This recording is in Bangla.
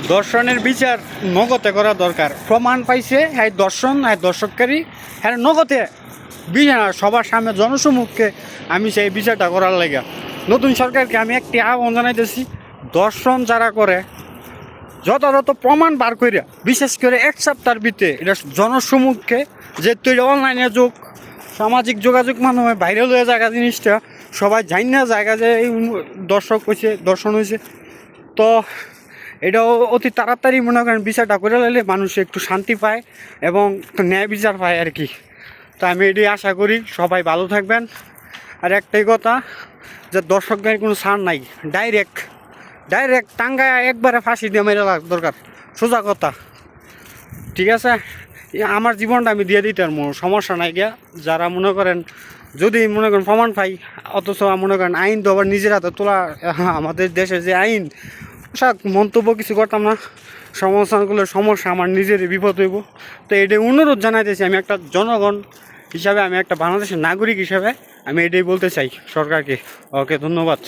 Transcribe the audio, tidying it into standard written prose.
দর্শনের বিচার নগদে করা দরকার। প্রমাণ পাইছে হ্যাঁ দর্শন হ্যাঁ দর্শককারী হ্যাঁ নগদে বিচার সবার সামনে জনসমুখকে আমি সেই বিচারটা করার লাগে। নতুন সরকারকে আমি একটি আহ্বান জানাইতেছি, দর্শন যারা করে যথাযথ প্রমাণ বার করিয়া, বিশেষ করে এক সপ্তাহের ভিতরে এটা জনসমুখকে, যেহেতু এটা অনলাইনে যুগ, সামাজিক যোগাযোগ মাধ্যমে ভাইরাল হয়ে জায়গা জিনিসটা সবাই জানি না জায়গা যে এই দর্শক হয়েছে দর্শন হয়েছে। তো এটাও অতি তাড়াতাড়ি মনে করেন বিচারটা করে নিলে মানুষ একটু শান্তি পায় এবং ন্যায় বিচার পায় আর কি। তো আমি এটাই আশা করি সবাই ভালো থাকবেন। আর একটাই কথা, যে দর্শকদের কোনো ছাড় নাই, ডাইরেক্ট টাঙ্গায় একবারে ফাঁসি দিয়ে মেরে লাগা দরকার, সোজা কথা। ঠিক আছে, আমার জীবনটা আমি দিয়ে দিতে পারবো, সমস্যা নাই গিয়া। যারা মনে করেন যদি মনে করেন প্রমাণ পাই, অথচ মনে করেন আইন তো আবার নিজের হাতে তোলা, আমাদের দেশে যে আইন, মন্তব্য কিছু করতাম না, সমালোচনাগুলোর সমস্যা আমার নিজেরই বিপদ হইব। তো এটাই অনুরোধ জানাইতেছি আমি একটা জনগণ হিসাবে, আমি একটা বাংলাদেশের নাগরিক হিসাবে আমি এটাই বলতে চাই সরকারকে। ওকে, ধন্যবাদ।